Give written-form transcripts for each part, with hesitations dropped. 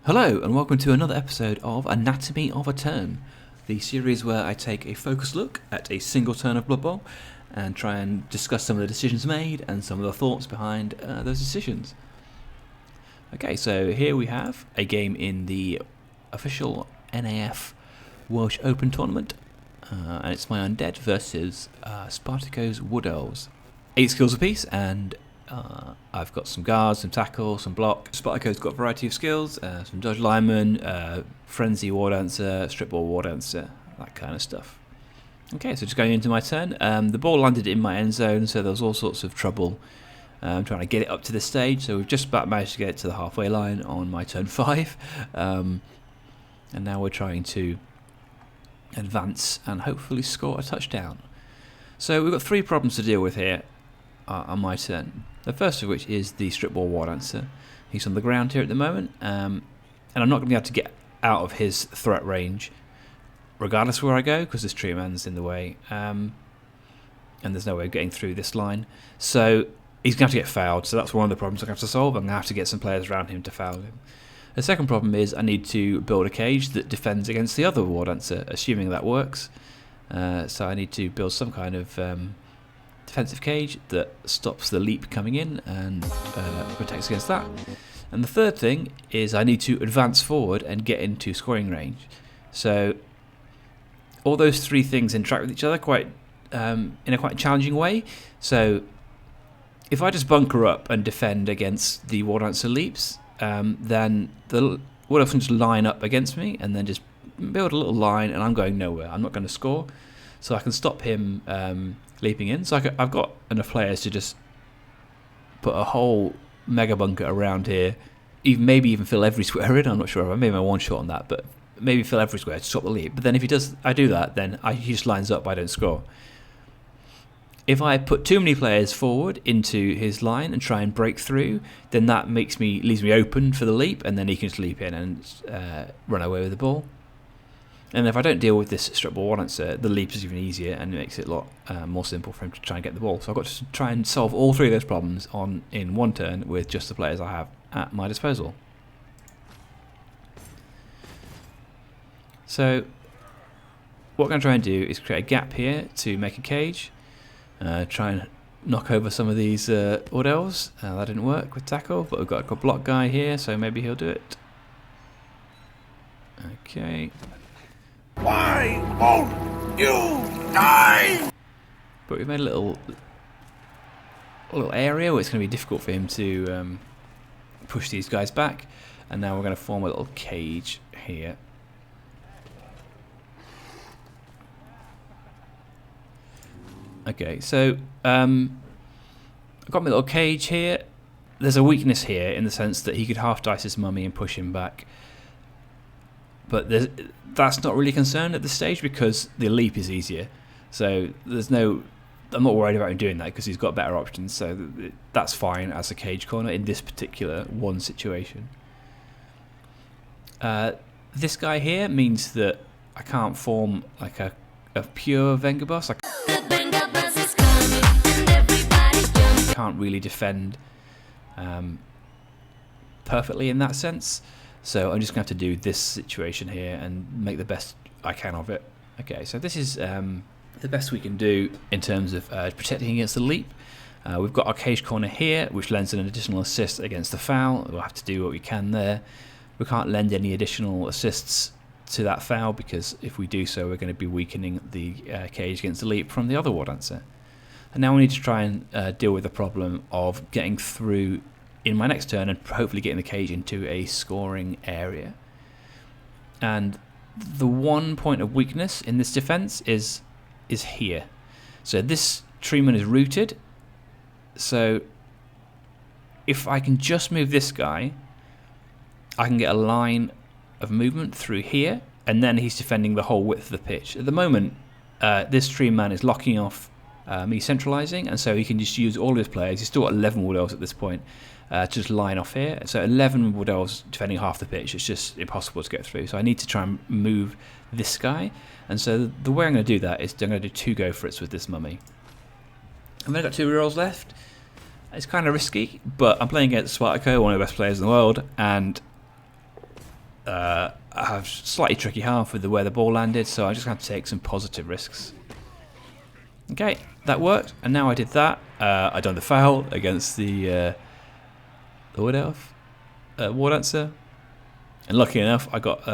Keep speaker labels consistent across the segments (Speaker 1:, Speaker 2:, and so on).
Speaker 1: Hello and welcome to another episode of Anatomy of a Turn, the series where I take a focused look at a single turn of Blood Bowl and try and discuss some of the decisions made and some of the thoughts behind those decisions. Okay, so here we have a game in the official NAF Welsh Open tournament, and it's my Undead versus Spartaco's Wood Elves. 8 skills apiece, and I've got some guards, some tackle, some block. Spartaco's got a variety of skills, some dodge lineman, frenzy war dancer, strip ball war dancer, that kind of stuff. Okay, so just going into my turn. The ball landed in my end zone, so there was all sorts of trouble trying to get it up to this stage. So we've just about managed to get it to the halfway line on my turn 5, and now we're trying to advance and hopefully score a touchdown. So we've got 3 problems to deal with here on my turn. The first of which is the strip ball war dancer. He's on the ground here at the moment, and I'm not going to be able to get out of his threat range regardless of where I go, because this tree man's in the way, and there's no way of getting through this line. So he's going to have to get fouled, so that's one of the problems I'm going to have to solve. I'm going to have to get some players around him to foul him. The second problem is I need to build a cage that defends against the other war dancer, assuming that works. So I need to build some kind of defensive cage that stops the leap coming in and protects against that. And the third thing is I need to advance forward and get into scoring range. So all those 3 things interact with each other quite in a quite challenging way. So if I just bunker up and defend against the war dancer leaps, then the wood elf can just line up against me and then just build a little line, and I'm going nowhere. I'm not going to score, so I can stop him leaping in. So I've got enough players to just put a whole mega bunker around here, maybe even fill every square in. I'm not sure. I made my one shot on that, but maybe fill every square to stop the leap. But then if I do that, then he just lines up. I don't score. If I put too many players forward into his line and try and break through, then that leaves me open for the leap, and then he can just leap in and run away with the ball. And if I don't deal with this strip ball war dancer, the leap is even easier and it makes it a lot more simple for him to try and get the ball. So I've got to try and solve all 3 of those problems in one turn with just the players I have at my disposal. So what I'm going to try and do is create a gap here to make a cage. Try and knock over some of these wood elves. That didn't work with tackle, but we've got a block guy here, so maybe he'll do it. Okay.
Speaker 2: Why won't you die?
Speaker 1: But we've made a little area where it's going to be difficult for him to push these guys back, and now we're going to form a little cage here. Okay, so I've got my little cage here. There's a weakness here in the sense that he could half dice his mummy and push him back. But that's not really a concern at this stage because the leap is easier. So I'm not worried about him doing that because he's got better options. So that's fine as a cage corner in this particular one situation. This guy here means that I can't form like a pure Vengaboss. I can't really defend perfectly in that sense. So I'm just going to have to do this situation here and make the best I can of it. Okay, so this is the best we can do in terms of protecting against the leap. We've got our cage corner here, which lends an additional assist against the foul. We'll have to do what we can there. We can't lend any additional assists to that foul because if we do so, we're going to be weakening the cage against the leap from the other war dancer. And now we need to try and deal with the problem of getting through in my next turn and hopefully getting the cage into a scoring area. And the one point of weakness in this defense is here. So this treeman is rooted. So if I can just move this guy, I can get a line of movement through here, and then he's defending the whole width of the pitch. At the moment, this tree man is locking off me centralising, and so he can just use all of his players. He's still got 11 wood elves at this point to just line off here. So 11 wood elves defending half the pitch. It's just impossible to get through. So I need to try and move this guy. And so the way I'm going to do that is I'm going to do 2 go for it's with this mummy. I've only got 2 rerolls left. It's kind of risky, but I'm playing against Spartaco, one of the best players in the world, and I have slightly tricky half with where the ball landed, so I'm just going to have to take some positive risks. Okay, that worked, and now I did that. I done the foul against the Wood Elf, War Dancer, and lucky enough, I got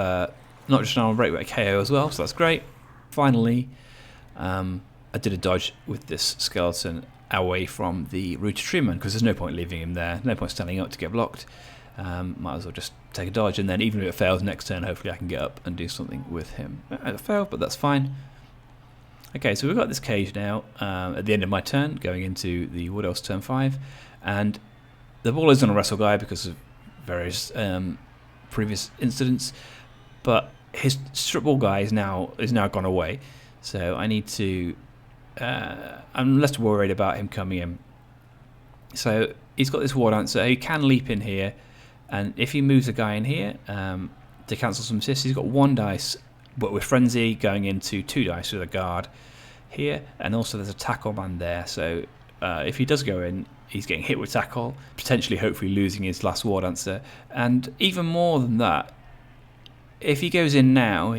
Speaker 1: not just an armor break, but a KO as well, so that's great. Finally, I did a dodge with this skeleton away from the Rooted Treeman, because there's no point leaving him there, no point standing up to get blocked. Might as well just take a dodge, and then even if it fails next turn, hopefully I can get up and do something with him. It failed, but that's fine. Okay, so we've got this cage now at the end of my turn, going into the Wood Elf's turn 5, and the ball is on a wrestle guy because of various previous incidents, but his strip ball guy is now gone away, so I need to. I'm less worried about him coming in. So he's got this War Dancer. He can leap in here, and if he moves a guy in here to cancel some assists, he's got 1 dice, but with Frenzy going into 2 dice with a guard here, and also there's a tackle man there. So if he does go in, he's getting hit with tackle, potentially hopefully losing his last War Dancer. And even more than that, if he goes in now,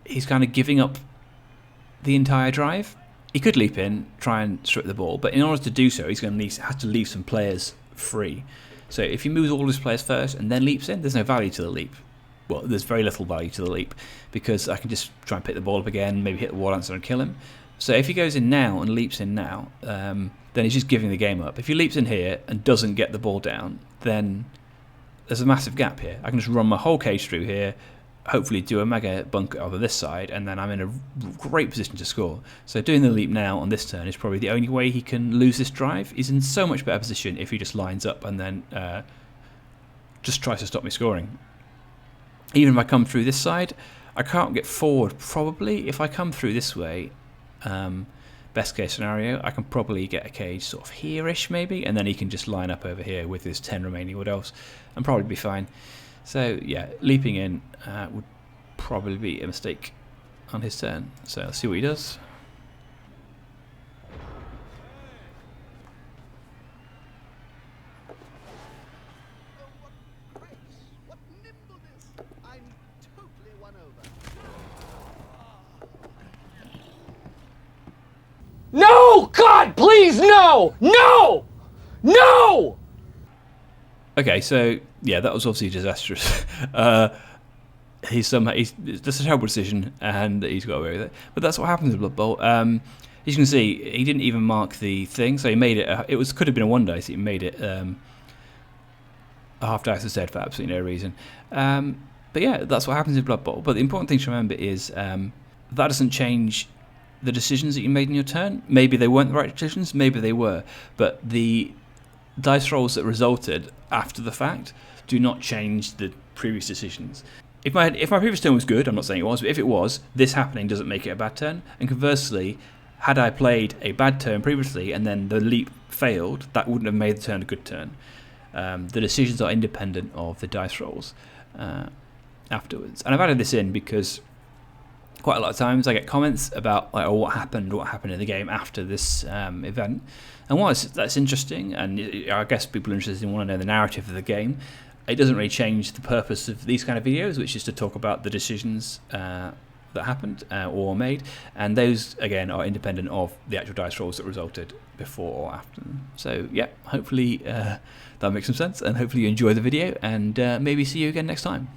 Speaker 1: he's kind of giving up the entire drive. He could leap in, try and strip the ball, but in order to do so, he's going to have to leave some players free. So if he moves all his players first and then leaps in, there's no value to the leap. Well, there's very little value to the leap, because I can just try and pick the ball up again, maybe hit the War Dancer and kill him. So if he goes in now and leaps in now, then he's just giving the game up. If he leaps in here and doesn't get the ball down, then there's a massive gap here. I can just run my whole cage through here, hopefully do a mega bunker over this side, and then I'm in a great position to score. So doing the leap now on this turn is probably the only way he can lose this drive. He's in so much better position if he just lines up and then just tries to stop me scoring. Even if I come through this side, I can't get forward probably. If I come through this way, best case scenario, I can probably get a cage sort of here-ish maybe, and then he can just line up over here with his 10 remaining Wood Elves and probably be fine. So yeah, leaping in would probably be a mistake on his turn. So let's see what he does.
Speaker 3: No! God, please, no! No! No!
Speaker 1: Okay, so yeah, that was obviously disastrous. He's that's a terrible decision, and he's got away with it. But that's what happens in Blood Bowl. As you can see, he didn't even mark the thing, so he made it. Could have been a 1 dice. He made it a half dice instead for absolutely no reason. But yeah, that's what happens in Blood Bowl. But the important thing to remember is that doesn't change the decisions that you made in your turn. Maybe they weren't the right decisions, maybe they were, but the dice rolls that resulted after the fact do not change the previous decisions. If my previous turn was good, I'm not saying it was, but if it was, this happening doesn't make it a bad turn. And conversely, had I played a bad turn previously and then the leap failed, that wouldn't have made the turn a good turn. The decisions are independent of the dice rolls afterwards. And I've added this in because quite a lot of times I get comments about like, oh, what happened in the game after this event. And whilst that's interesting, and I guess people are interested and want to know the narrative of the game, it doesn't really change the purpose of these kind of videos, which is to talk about the decisions that happened or made, and those again are independent of the actual dice rolls that resulted before or after them. So yeah, hopefully that makes some sense, and hopefully you enjoy the video, and maybe see you again next time.